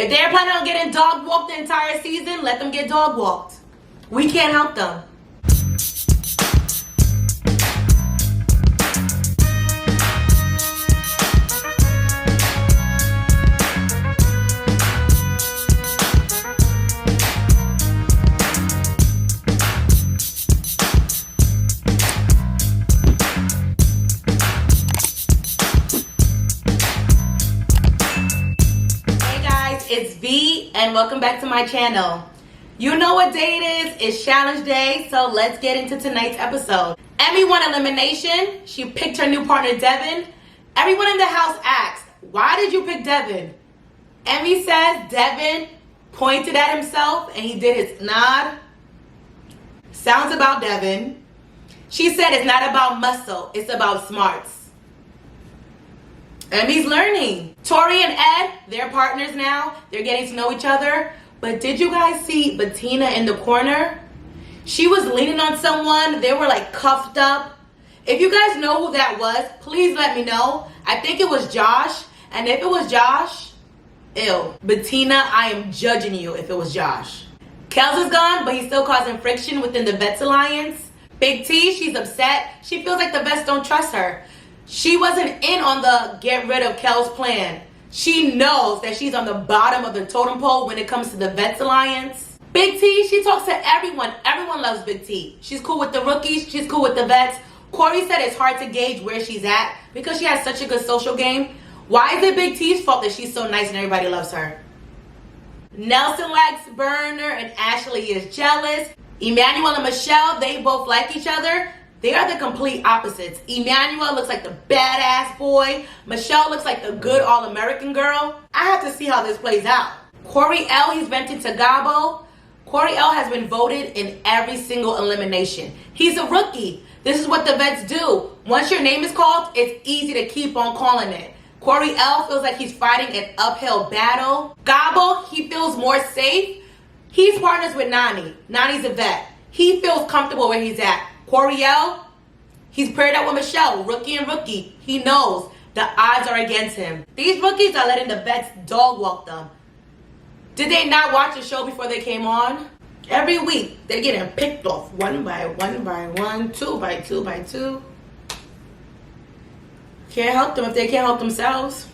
If they're planning on getting dog walked the entire season, let them get dog walked. We can't help them. It's V and welcome back to my channel. You know what day it is? It's challenge day, so let's get into tonight's episode. Emmy won elimination. She picked her new partner, Devin. Everyone in the house asked, why did you pick Devin? Emmy says Devin pointed at himself and he did his nod. Sounds about Devin. She said it's not about muscle, it's about smarts. Emmy's learning. Tori and Ed, they're partners now. They're getting to know each other. But did you guys see Bettina in the corner? She was leaning on someone. They were like cuffed up. If you guys know who that was, please let me know. I think it was Josh. And if it was Josh, ew. Bettina, I am judging you if it was Josh. Kels is gone, but he's still causing friction within the Vets Alliance. Big T, she's upset. She feels like the Vets don't trust her. She wasn't in on the get rid of Kel's plan. She knows that she's on the bottom of the totem pole when it comes to the Vets Alliance. Big T, she talks to everyone. Everyone loves Big T. She's cool with the rookies. She's cool with the vets. Corey said it's hard to gauge where she's at because she has such a good social game. Why is it Big T's fault that she's so nice and everybody loves her? Nelson likes Burner and Ashley is jealous. Emmanuel and Michelle, they both like each other. They are the complete opposites. Emmanuel looks like the badass boy. Michelle looks like the good all-American girl. I have to see how this plays out. Corey L, he's venting to Gabo. Corey L has been voted in every single elimination. He's a rookie. This is what the vets do. Once your name is called, it's easy to keep on calling it. Corey L feels like he's fighting an uphill battle. Gabo, he feels more safe. He's partners with Nani. Nani's a vet. He feels comfortable where he's at. Corey L, he's paired up with Michelle, rookie and rookie. He knows the odds are against him. These rookies are letting the vets dog walk them. Did they not watch the show before they came on? Every week, they're getting picked off one by one, two by two. Can't help them if they can't help themselves.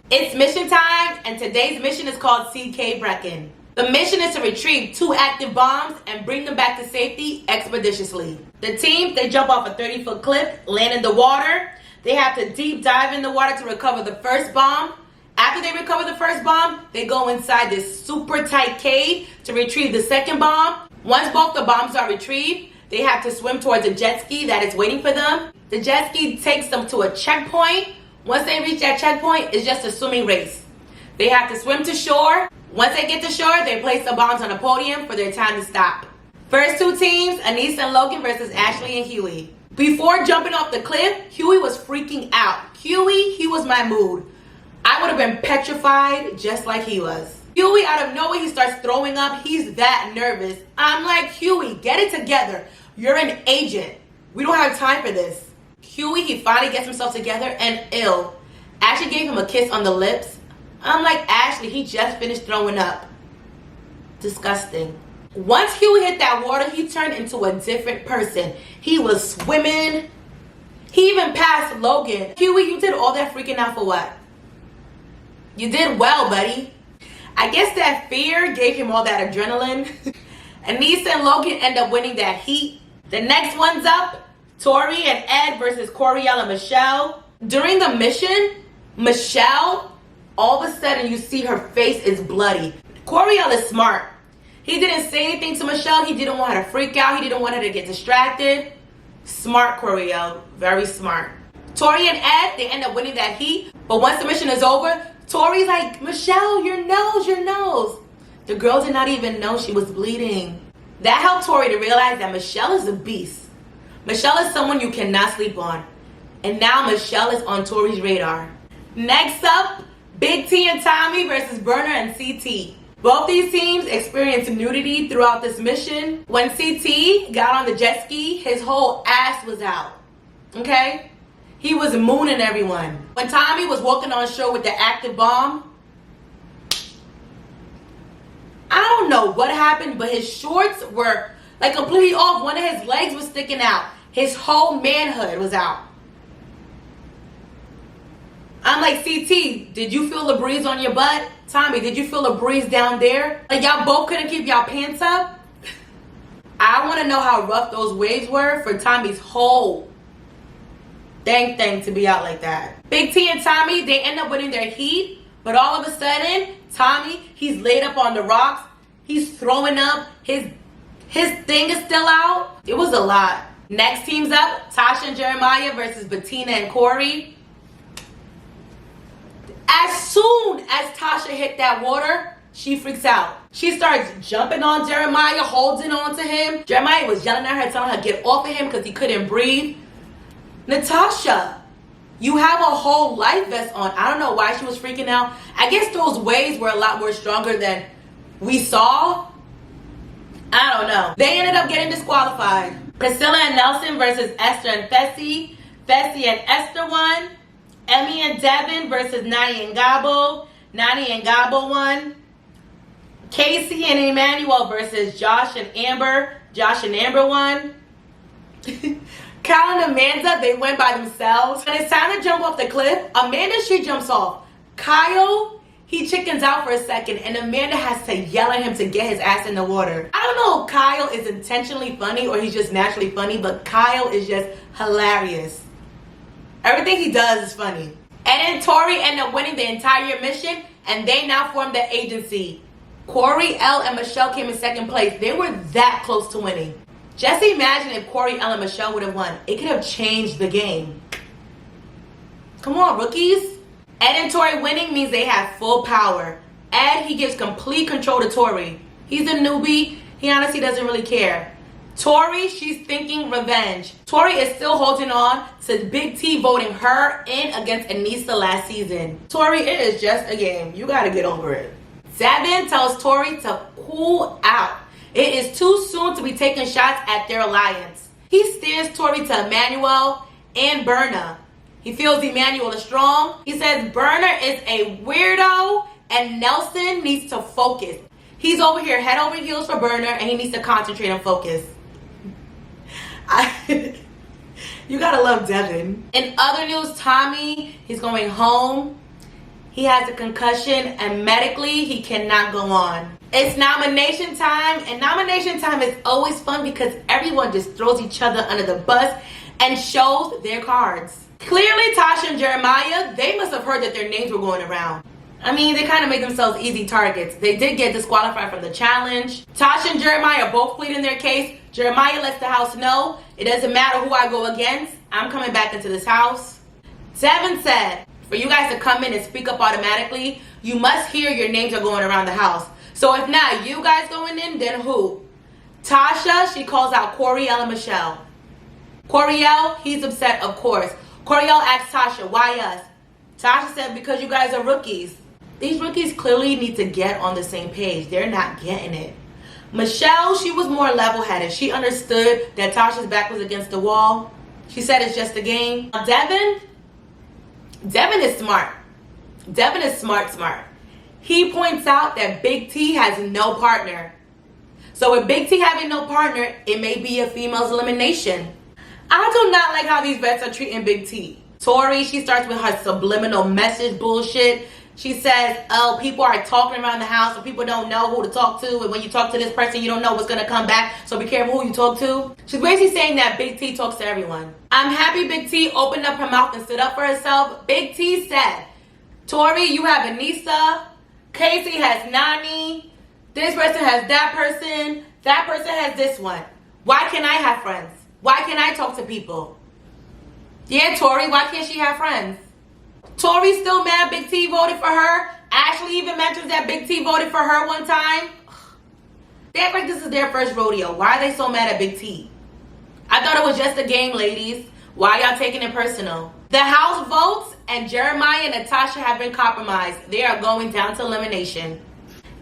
It's mission time, and today's mission is called Sea Cave Recon. The mission is to retrieve 2 active bombs and bring them back to safety expeditiously. The team, they jump off a 30-foot cliff, land in the water. They have to deep dive in the water to recover the first bomb. After they recover the first bomb, they go inside this super tight cave to retrieve the second bomb. Once both the bombs are retrieved, they have to swim towards a jet ski that is waiting for them. The jet ski takes them to a checkpoint. Once they reach that checkpoint, it's just a swimming race. They have to swim to shore. Once they get to shore, they place the bombs on a podium for their time to stop. First 2 teams, Anissa and Logan versus Ashley and Huey. Before jumping off the cliff, Huey was freaking out. Huey, he was my mood. I would have been petrified just like he was. Huey, out of nowhere, he starts throwing up. He's that nervous. I'm like, Huey, get it together. You're an agent. We don't have time for this. Huey, he finally gets himself together and ill. Ashley gave him a kiss on the lips. I'm like, Ashley, he just finished throwing up. Disgusting. Once Huey hit that water, he turned into a different person. He was swimming. He even passed Logan. Huey, you did all that freaking out for what? You did well, buddy. I guess that fear gave him all that adrenaline. Anissa and Logan end up winning that heat. The next one's up. Tori and Ed versus Coriel and Michelle. During the mission, Michelle, all of a sudden you see her face is bloody. Coriel is smart. He didn't say anything to Michelle. He didn't want her to freak out. He didn't want her to get distracted. Smart Coriel. Very smart. Tori and Ed, they end up winning that heat. But once the mission is over, Tori's like, Michelle, your nose. The girl did not even know she was bleeding. That helped Tori to realize that Michelle is a beast. Michelle is someone you cannot sleep on. And now Michelle is on Tori's radar. Next up, Big T and Tommy versus Burner and CT. Both these teams experienced nudity throughout this mission. When CT got on the jet ski, his whole ass was out. Okay? He was mooning everyone. When Tommy was walking on shore with the active bomb, know what happened, but his shorts were like completely off. One of his legs was sticking out. His whole manhood was out. I'm like, CT, did you feel the breeze on your butt? Tommy, did you feel a breeze down there? Like, y'all both couldn't keep y'all pants up? I want to know how rough those waves were for Tommy's whole dang thing to be out like that. Big T and Tommy, they end up winning their heat, but all of a sudden, Tommy, he's laid up on the rocks. He's throwing up. His thing is still out. It was a lot. Next team's up, Tasha and Jeremiah versus Bettina and Tori. As soon as Tasha hit that water, she freaks out. She starts jumping on Jeremiah, holding on to him. Jeremiah was yelling at her, telling her to get off of him because he couldn't breathe. Natasha, you have a whole life vest on. I don't know why she was freaking out. I guess those waves were a lot more stronger than we saw. I don't know. They ended up getting disqualified. Priscilla and Nelson versus Esther and Fessy. Fessy and Esther won. Emmy and Devin versus Nani and Gabo. Nani and Gabo won. Casey and Emmanuel versus Josh and Amber. Josh and Amber won. Kyle and Amanda, they went by themselves. When it's time to jump off the cliff, Amanda, she jumps off. Kyle, he chickens out for a second, and Amanda has to yell at him to get his ass in the water. I don't know if Kyle is intentionally funny or he's just naturally funny, but Kyle is just hilarious. Everything he does is funny. And then Tori ended up winning the entire mission, and they now form the agency. Corey, Elle, and Michelle came in second place. They were that close to winning. Just imagine if Corey, Elle, and Michelle would have won. It could have changed the game. Come on, rookies. Ed and Tori winning means they have full power. Ed, he gives complete control to Tori. He's a newbie. He honestly doesn't really care. Tori, she's thinking revenge. Tori is still holding on to Big T voting her in against Anissa last season. Tori, it is just a game. You gotta get over it. Devin tells Tori to cool out. It is too soon to be taking shots at their alliance. He steers Tori to Emmanuel and Berna. He feels Emmanuel is strong. He says Berna is a weirdo and Nelson needs to focus. He's over here head over heels for Berna and he needs to concentrate and focus. You gotta love Devin. In other news, Tommy, he's going home. He has a concussion and medically he cannot go on. It's nomination time, and nomination time is always fun because everyone just throws each other under the bus and shows their cards. Clearly, Tasha and Jeremiah, they must have heard that their names were going around. I mean, they kind of made themselves easy targets. They did get disqualified from the challenge. Tasha and Jeremiah both pleading their case. Jeremiah lets the house know, it doesn't matter who I go against, I'm coming back into this house. Devin said, for you guys to come in and speak up automatically, you must hear your names are going around the house. So if not you guys going in, then who? Tasha, she calls out Coriel and Michelle. Coriel, he's upset, of course. Coriel asks Tasha, why us? Tasha said, because you guys are rookies. These rookies clearly need to get on the same page. They're not getting it. Michelle, she was more level-headed. She understood that Tasha's back was against the wall. She said it's just a game. Devin is smart. Devin is smart. He points out that Big T has no partner. So with Big T having no partner, it may be a female's elimination. I do not like how these vets are treating Big T. Tori, she starts with her subliminal message bullshit. She says, oh, people are talking around the house and people don't know who to talk to. And when you talk to this person, you don't know what's going to come back. So be careful who you talk to. She's basically saying that Big T talks to everyone. I'm happy Big T opened up her mouth and stood up for herself. Big T said, Tori, you have Anissa. Casey has Nani. This person has that person. That person has this one. Why can't I have friends? Why can't I talk to people? Yeah, Tori, why can't she have friends? Tori's still mad Big T voted for her. Ashley even mentions that Big T voted for her one time. They act like this is their first rodeo. Why are they so mad at Big T? I thought it was just a game, ladies. Why y'all taking it personal? The house votes and Jeremiah and Natasha have been compromised. They are going down to elimination.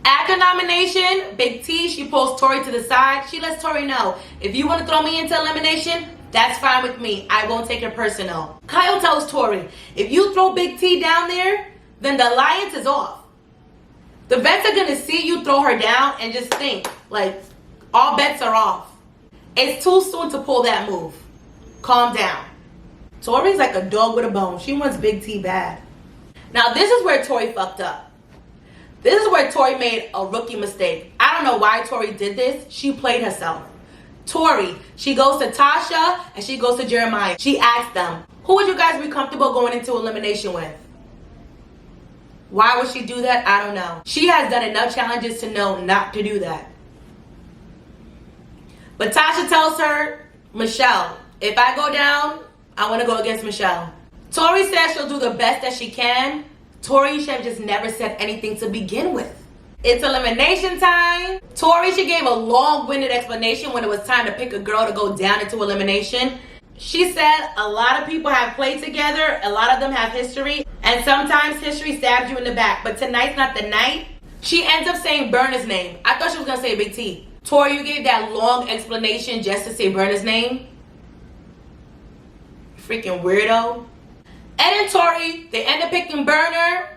After nomination, Big T, she pulls Tori to the side. She lets Tori know, if you want to throw me into elimination, that's fine with me. I won't take it personal. Kyle tells Tori, if you throw Big T down there, then the alliance is off. The vets are gonna see you throw her down and just think, like, all bets are off. It's too soon to pull that move. Calm down. Tori's like a dog with a bone. She wants Big T bad. Now, this is where Tori fucked up. This is where Tori made a rookie mistake. I don't know why Tori did this. She played herself. Tori, she goes to Tasha and she goes to Jeremiah. She asked them, who would you guys be comfortable going into elimination with? Why would she do that? I don't know. She has done enough challenges to know not to do that. But Tasha tells her, Michelle, if I go down, I want to go against Michelle. Tori says she'll do the best that she can. Tori should have just never said anything to begin with. It's elimination time. Tori, she gave a long-winded explanation when it was time to pick a girl to go down into elimination. She said a lot of people have played together, a lot of them have history, and sometimes history stabs you in the back, but tonight's not the night. She ends up saying Burner's name. I thought she was going to say Big T. Tori, you gave that long explanation just to say Burner's name? Freaking weirdo. And then Tori, they end up picking Burner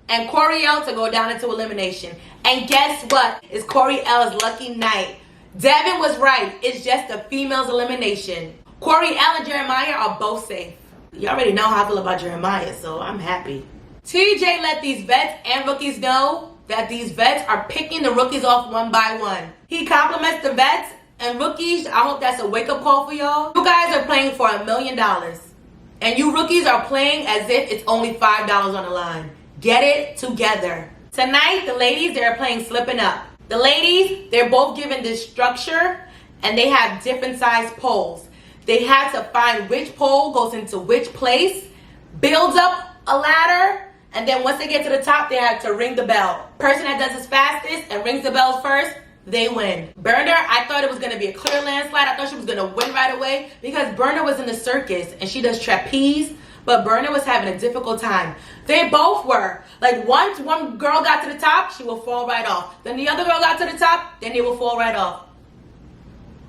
and Coriel to go down into elimination. And guess what? It's Coriel's lucky night. Devin was right. It's just a female's elimination. Coriel and Jeremiah are both safe. You already know how I feel about Jeremiah, so I'm happy. TJ let these vets and rookies know that these vets are picking the rookies off one by one. He compliments the vets and rookies. I hope that's a wake-up call for y'all. You guys are playing for $1 million. And you rookies are playing as if it's only $5 on the line. Get it together. Tonight, the ladies, they're playing Slipping Up. The ladies, they're both given this structure and they have different size poles. They have to find which pole goes into which place, builds up a ladder, and then once they get to the top, they have to ring the bell. Person that does this fastest and rings the bells first, they win. Burner, I thought it was going to be a clear landslide. I thought she was going to win right away because Burner was in the circus and she does trapeze, but Burner was having a difficult time. They both were. Like once one girl got to the top, she will fall right off. Then the other girl got to the top, then they will fall right off.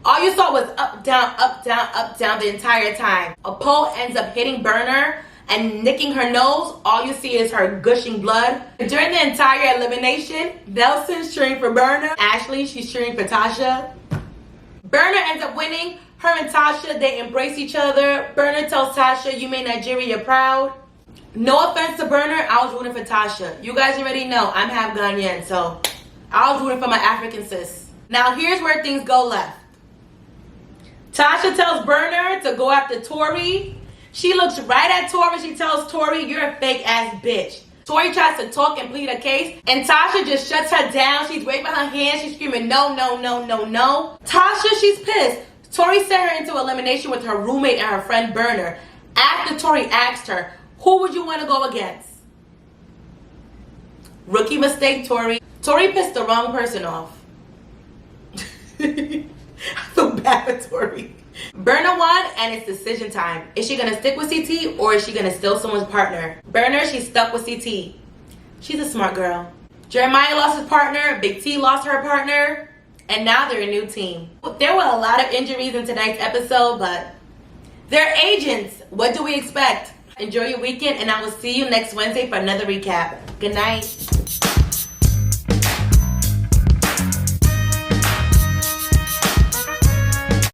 All you saw was up, down, up, down, up, down the entire time. A pole ends up hitting Burner and nicking her nose. All you see is her gushing blood. During the entire elimination, Nelson's cheering for Burner. Ashley, she's cheering for Tasha. Burner ends up winning. Her and Tasha, they embrace each other. Burner tells Tasha, you made Nigeria proud. No offense to Burner, I was rooting for Tasha. You guys already know I'm half Ghanaian, so I was rooting for my African sis. Now here's where things go left. Tasha tells Burner to go after Tori. She looks right at Tori. She tells Tori, you're a fake ass bitch. Tori tries to talk and plead a case, and Tasha just shuts her down. She's waving her hands. She's screaming, no, no, no, no, no. Tasha, she's pissed. Tori sent her into elimination with her roommate and her friend Burner. After Tori asked her, who would you want to go against? Rookie mistake, Tori. Tori pissed the wrong person off. I feel bad for Tori. Burner won and it's decision time. Is she going to stick with CT or is she going to steal someone's partner? Burner, she's stuck with CT. She's a smart girl. Jeremiah lost his partner. Big T lost her partner. And now they're a new team. There were a lot of injuries in tonight's episode, but they're agents. What do we expect? Enjoy your weekend and I will see you next Wednesday for another recap. Good night.